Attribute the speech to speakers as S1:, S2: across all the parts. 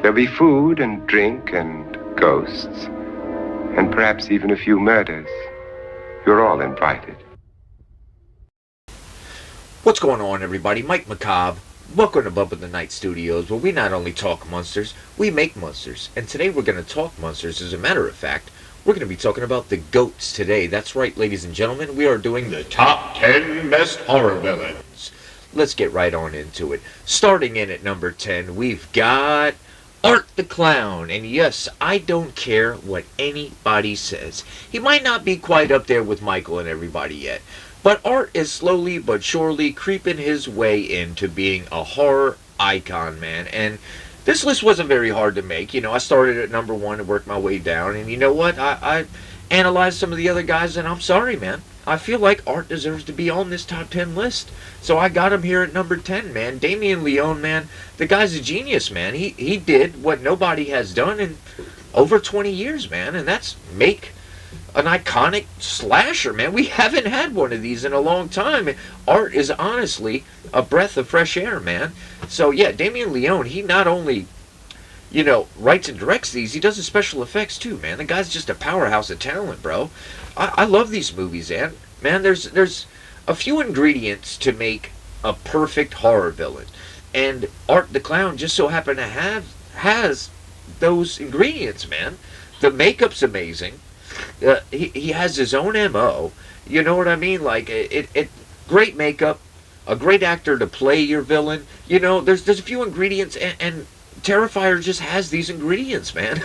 S1: There'll be food and drink and ghosts, and perhaps even a few murders. You're all invited.
S2: What's going on, everybody? Mike Macabre. Welcome to Bump in the Night Studios, where we not only talk monsters, we make monsters. And today we're going to talk monsters. As a matter of fact, we're going to be talking about the goats today. That's right, ladies and gentlemen. We are doing the top 10 best horror villains. Let's get right on into it. Starting in at number 10, we've got Art the Clown. And yes, I don't care what anybody says. He might not be quite up there with Michael and everybody yet, but Art is slowly but surely creeping his way into being a horror icon, man. And this list wasn't very hard to make. You know, I started at number 1 and worked my way down. And you know what? I analyzed some of the other guys, and I'm sorry, man. I feel like Art deserves to be on this top 10 list. So I got him here at number 10, man. Damien Leone, man. The guy's a genius, man. He did what nobody has done in over 20 years, man. And that's make an iconic slasher, man. We haven't had one of these in a long time. Art is honestly a breath of fresh air, man. So yeah, Damien Leone, he not only, you know, writes and directs these, he does the special effects too, man. The guy's just a powerhouse of talent, bro. I love these movies, man. There's a few ingredients to make a perfect horror villain, and Art the Clown just so happened to has those ingredients, man. The makeup's amazing. He has his own MO. You know what I mean? Like it great makeup, a great actor to play your villain. You know, there's a few ingredients, and Terrifier just has these ingredients, man.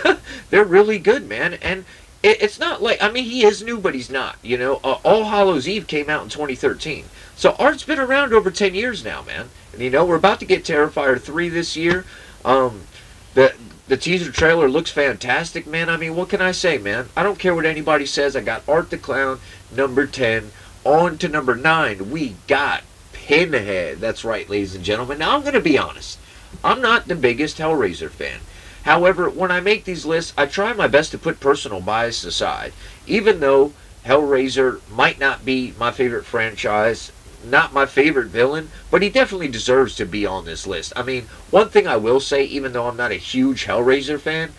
S2: They're really good, man. And it's not like, I mean, he is new, but he's not. You know, All Hallows Eve came out in 2013, so Art's been around over 10 years now, man. And you know, we're about to get Terrifier 3 this year. The teaser trailer looks fantastic, man. I mean, what can I say, man? I don't care what anybody says. I got Art the Clown, number 10. On to number 9, we got Pinhead. That's right, ladies and gentlemen. Now, I'm going to be honest. I'm not the biggest Hellraiser fan. However, when I make these lists, I try my best to put personal bias aside. Even though Hellraiser might not be my favorite franchise, not my favorite villain, but he definitely deserves to be on this list. I mean, one thing I will say, even though I'm not a huge Hellraiser fan,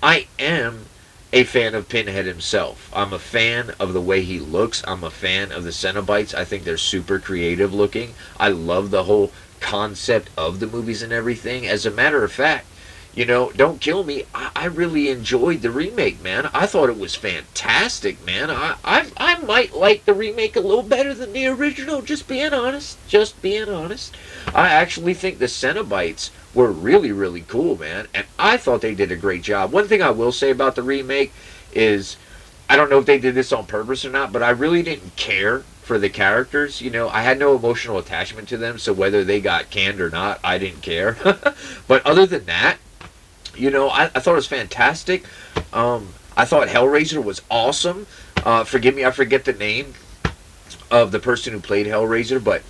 S2: I am a fan of Pinhead himself. I'm a fan of the way he looks. I'm a fan of the Cenobites. I think they're super creative looking. I love the whole concept of the movies and everything. As a matter of fact, you know, don't kill me, I really enjoyed the remake, man. I thought it was fantastic, man. I might like the remake a little better than the original, just being honest. Just being honest. I actually think the Cenobites were really, really cool, man. And I thought they did a great job. One thing I will say about the remake is, I don't know if they did this on purpose or not, but I really didn't care for the characters. You know, I had no emotional attachment to them, so whether they got canned or not, I didn't care. But other than that, you know, I thought it was fantastic. I thought Hellraiser was awesome. Forgive me, I forget the name of the person who played Hellraiser, but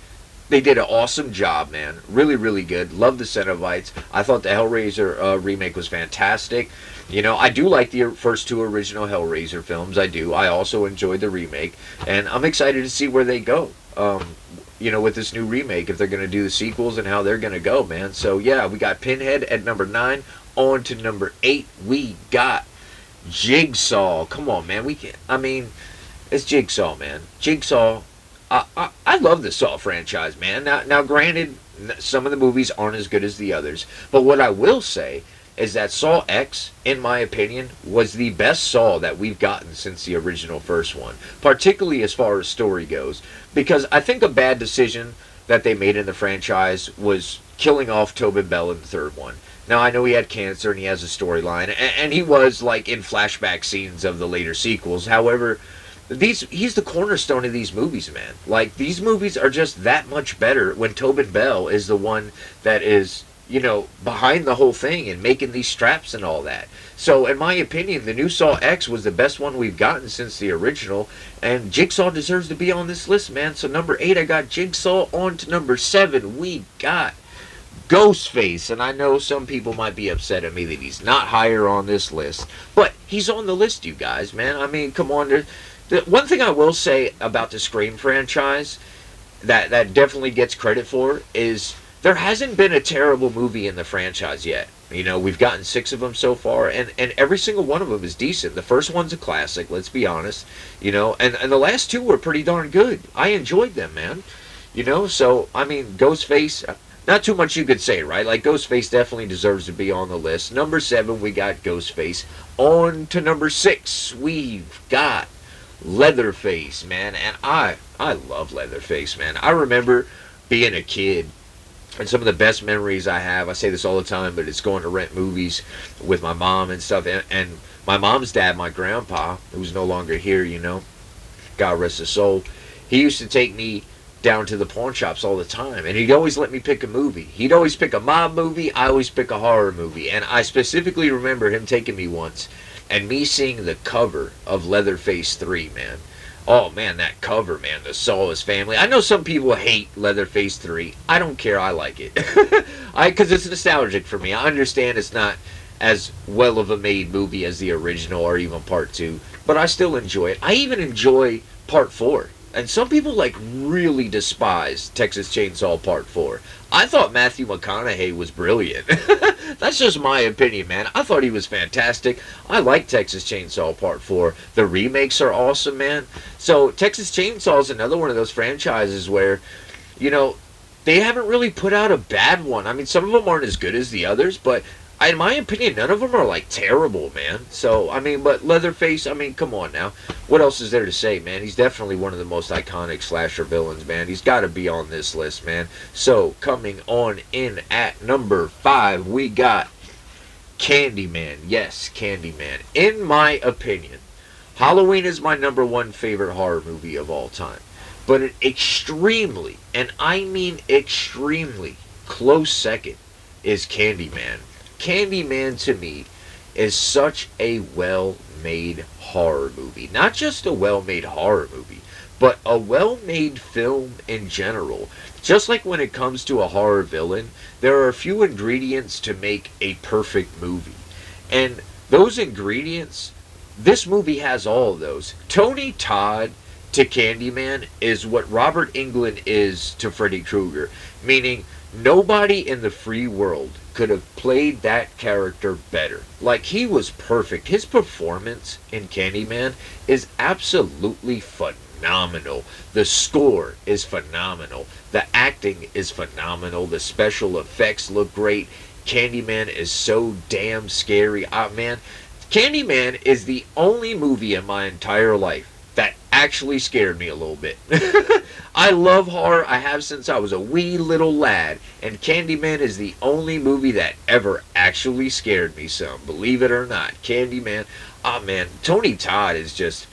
S2: they did an awesome job, man. Really, really good. Love the Cenobites. I thought the Hellraiser remake was fantastic. You know, I do like the first 2 original Hellraiser films. I do. I also enjoyed the remake, and I'm excited to see where they go. You know, with this new remake, if they're going to do the sequels and how they're going to go, man. So, yeah, we got Pinhead at number 9. On to number 8, we got Jigsaw. Come on, man. I mean, it's Jigsaw, man. Jigsaw. I love the Saw franchise, man. Now, granted, some of the movies aren't as good as the others. But what I will say is that Saw X, in my opinion, was the best Saw that we've gotten since the original first one. Particularly as far as story goes. Because I think a bad decision that they made in the franchise was killing off Tobin Bell in the third one. Now, I know he had cancer and he has a storyline, and he was, like, in flashback scenes of the later sequels. However, he's the cornerstone of these movies, man. Like, these movies are just that much better when Tobin Bell is the one that is, you know, behind the whole thing and making these straps and all that. So, in my opinion, the new Saw X was the best one we've gotten since the original, and Jigsaw deserves to be on this list, man. So, number 8, I got Jigsaw. On to number 7, we got Ghostface, and I know some people might be upset at me that he's not higher on this list, but he's on the list, you guys, man. I mean, come on. The one thing I will say about the Scream franchise that definitely gets credit for is there hasn't been a terrible movie in the franchise yet. You know, we've gotten 6 of them so far, and every single one of them is decent. The first one's a classic, let's be honest. You know, and the last 2 were pretty darn good. I enjoyed them, man. You know, so, I mean, Ghostface, not too much you could say, right? Like, Ghostface definitely deserves to be on the list. Number 7, we got Ghostface. On to number 6, we've got Leatherface, man. And I love Leatherface, man. I remember being a kid, and some of the best memories I have, I say this all the time, but it's going to rent movies with my mom and stuff. And my mom's dad, my grandpa, who's no longer here, you know, God rest his soul, he used to take me down to the pawn shops all the time, and he'd always let me pick a movie. He'd always pick a mob movie, I always pick a horror movie. And I specifically remember him taking me once and me seeing the cover of Leatherface 3, man. Oh man, that cover, man, the Sawless family. I know some people hate Leatherface 3. I don't care, I like it. Because it's nostalgic for me. I understand it's not as well of a made movie as the original or even part 2, but I still enjoy it. I even enjoy part 4. And some people like really despise Texas Chainsaw Part 4. I thought Matthew McConaughey was brilliant. That's just my opinion, man. I thought he was fantastic. I like Texas Chainsaw Part 4. The remakes are awesome, man. So Texas Chainsaw is another one of those franchises where, you know, they haven't really put out a bad one. I mean, some of them aren't as good as the others, but in my opinion, none of them are like terrible, man. So, I mean, but Leatherface, I mean, come on now. What else is there to say, man? He's definitely one of the most iconic slasher villains, man. He's got to be on this list, man. So, coming on in at number 5, we got Candyman. Yes, Candyman. In my opinion, Halloween is my number 1 favorite horror movie of all time. But an extremely, and I mean extremely, close second is Candyman. Candyman to me is such a well-made horror movie. Not just a well-made horror movie, but a well-made film in general. Just like when it comes to a horror villain, there are a few ingredients to make a perfect movie. And those ingredients, this movie has all of those. Tony Todd to Candyman is what Robert Englund is to Freddy Krueger. Meaning, nobody in the free world could have played that character better. Like, he was perfect. His performance in Candyman is absolutely phenomenal. The score is phenomenal. The acting is phenomenal. The special effects look great. Candyman is so damn scary. Man, Candyman is the only movie in my entire life that actually scared me a little bit. I love horror. I have since I was a wee little lad. And Candyman is the only movie that ever actually scared me some. Believe it or not. Candyman. Oh man, Tony Todd is just...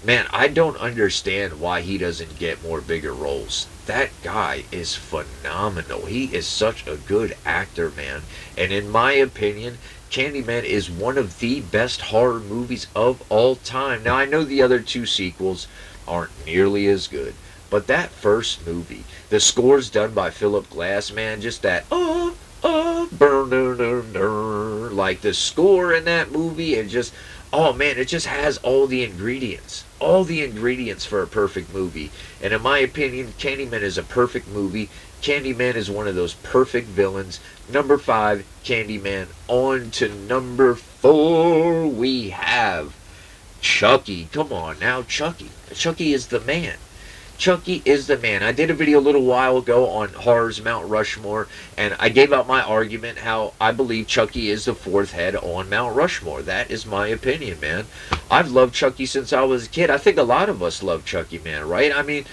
S2: Man, I don't understand why he doesn't get more bigger roles. That guy is phenomenal. He is such a good actor, man. And in my opinion, Candyman is one of the best horror movies of all time. Now, I know the other 2 sequels aren't nearly as good, but that first movie, the score's done by Philip Glass, man, just that, like the score in that movie, and just, oh man, it just has all the ingredients for a perfect movie. And in my opinion, Candyman is a perfect movie. Candyman is one of those perfect villains. Number 5, Candyman. On to number 4, we have Chucky. Come on now, Chucky. Chucky is the man. Chucky is the man. I did a video a little while ago on horror's Mount Rushmore, and I gave out my argument how I believe Chucky is the 4th head on Mount Rushmore. That is my opinion, man. I've loved Chucky since I was a kid. I think a lot of us love Chucky, man, right? I mean,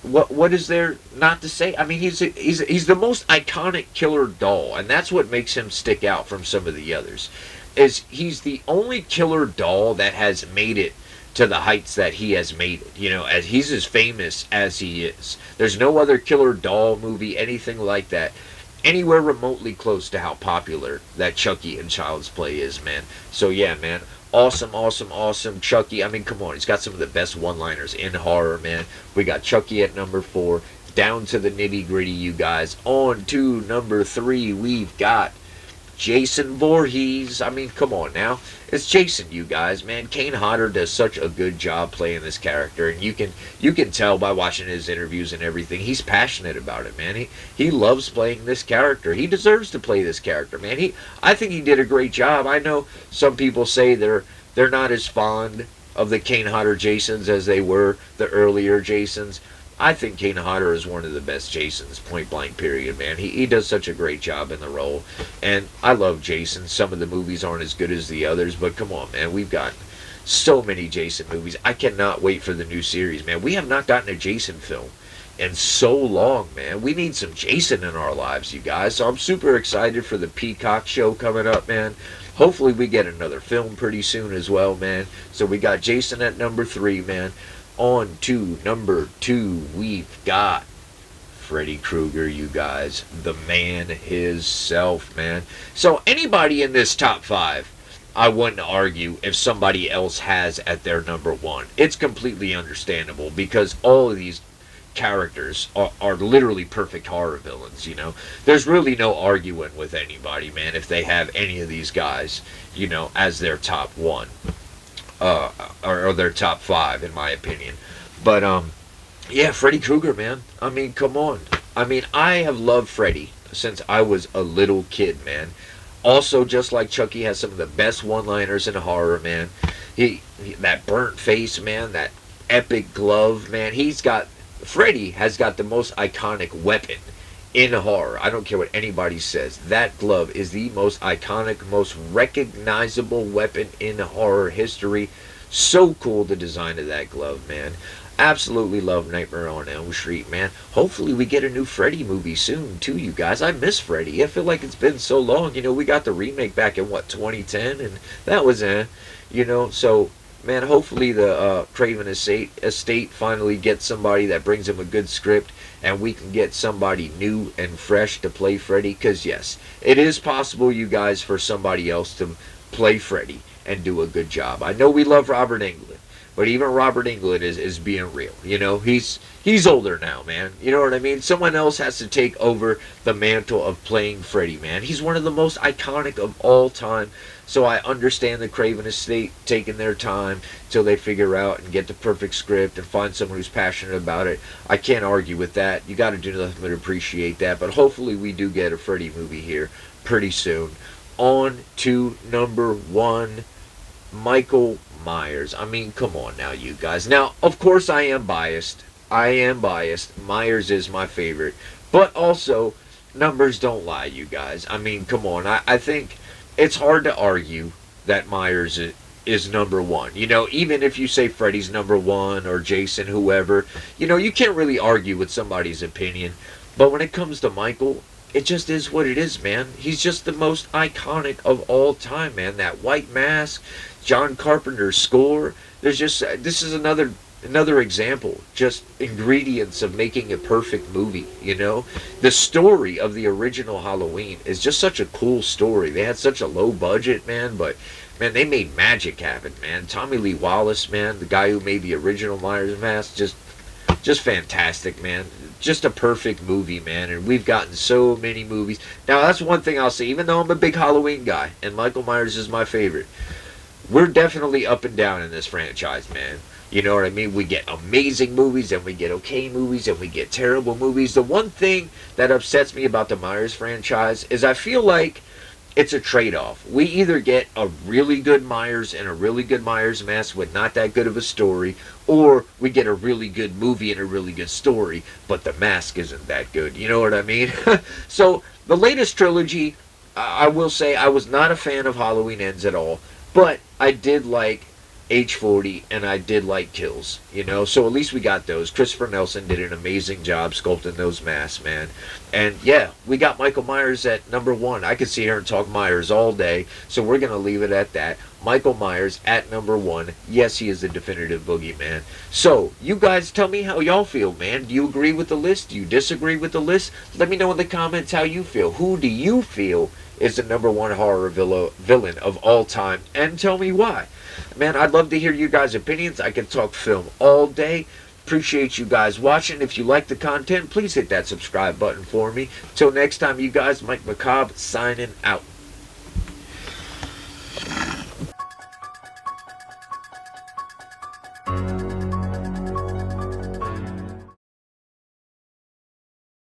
S2: what is there not to say? I mean, he's the most iconic killer doll, and that's what makes him stick out from some of the others. Is he's the only killer doll that has made it to the heights that he has made it. You know, as he's as famous as he is. There's no other killer doll movie, anything like that, anywhere remotely close to how popular that Chucky in Child's Play is, man. So yeah, man, awesome Chucky. I mean, come on, he's got some of the best one-liners in horror, man. We got Chucky at number 4. Down to the nitty-gritty, you guys. On to number 3, we've got Jason Voorhees. I mean, come on now. It's Jason, you guys, man. Kane Hodder does such a good job playing this character, and you can tell by watching his interviews and everything. He's passionate about it, man. He loves playing this character. He deserves to play this character, man. I think he did a great job. I know some people say they're not as fond of the Kane Hodder Jasons as they were the earlier Jasons. I think Kane Hodder is one of the best Jasons, point blank, period, man. He does such a great job in the role. And I love Jason. Some of the movies aren't as good as the others, but come on, man. We've got so many Jason movies. I cannot wait for the new series, man. We have not gotten a Jason film in so long, man. We need some Jason in our lives, you guys. So I'm super excited for the Peacock show coming up, man. Hopefully we get another film pretty soon as well, man. So we got Jason at number 3, man. On to number 2, we've got Freddy Krueger, you guys. The man himself, man. So anybody in this top 5, I wouldn't argue if somebody else has at their number 1. It's completely understandable because all of these characters are literally perfect horror villains, you know. There's really no arguing with anybody, man, if they have any of these guys, you know, as their top 1. Or their top 5, in my opinion. But, yeah, Freddy Krueger, man. I mean, come on. I mean, I have loved Freddy since I was a little kid, man. Also, just like Chucky, has some of the best one-liners in horror, man. That burnt face, man. That epic glove, man. Freddy has got the most iconic weapon in horror. I don't care what anybody says. That glove is the most iconic, most recognizable weapon in horror history. So cool, the design of that glove, man. Absolutely love Nightmare on Elm Street, man. Hopefully we get a new Freddy movie soon, too, you guys. I miss Freddy. I feel like it's been so long. You know, we got the remake back in, 2010? And that was, you know, so... Man, hopefully the Craven estate finally gets somebody that brings him a good script, and we can get somebody new and fresh to play Freddy. Because, yes, it is possible, you guys, for somebody else to play Freddy and do a good job. I know we love Robert Englund, but even Robert Englund is being real. You know, he's older now, man. You know what I mean? Someone else has to take over the mantle of playing Freddy, man. He's one of the most iconic of all time. So I understand the Craven estate taking their time till they figure out and get the perfect script and find someone who's passionate about it. I can't argue with that. You got to do nothing but appreciate that. But hopefully we do get a Freddy movie here pretty soon. On to number 1, Michael Myers. I mean, come on now, you guys. Now, of course I am biased. Myers is my favorite. But also, numbers don't lie, you guys. I mean, come on. I think... it's hard to argue that Myers is number 1. You know, even if you say Freddy's number 1 or Jason, whoever, you know, you can't really argue with somebody's opinion. But when it comes to Michael, it just is what it is, man. He's just the most iconic of all time, man. That white mask, John Carpenter's score. This is another example, just ingredients of making a perfect movie, you know. The story of the original Halloween is just such a cool story. They had such a low budget, man, but man, they made magic happen, man. Tommy Lee Wallace, man, the guy who made the original Myers mask, just fantastic, man. Just a perfect movie, man. And we've gotten so many movies. Now, that's one thing I'll say, even though I'm a big Halloween guy and Michael Myers is my favorite, we're definitely up and down in this franchise, man. You know what I mean? We get amazing movies, and we get okay movies, and we get terrible movies. The one thing that upsets me about the Myers franchise is I feel like it's a trade-off. We either get a really good Myers and a really good Myers mask with not that good of a story, or we get a really good movie and a really good story, but the mask isn't that good. You know what I mean? So, the latest trilogy, I will say I was not a fan of Halloween Ends at all, but I did like H40, and I did like Kills, you know, so at least we got those. Christopher Nelson did an amazing job sculpting those masks, man. And yeah, we got Michael Myers at number 1. I could sit here and talk Myers all day, so we're going to leave it at that. Michael Myers at number 1. Yes, he is the definitive boogeyman. So, you guys tell me how y'all feel, man. Do you agree with the list? Do you disagree with the list? Let me know in the comments how you feel. Who do you feel is the number 1 horror villain of all time? And tell me why. Man, I'd love to hear you guys' opinions. I can talk film all day. Appreciate you guys watching. If you like the content, please hit that subscribe button for me. Till next time, you guys, Mike Macabre signing out.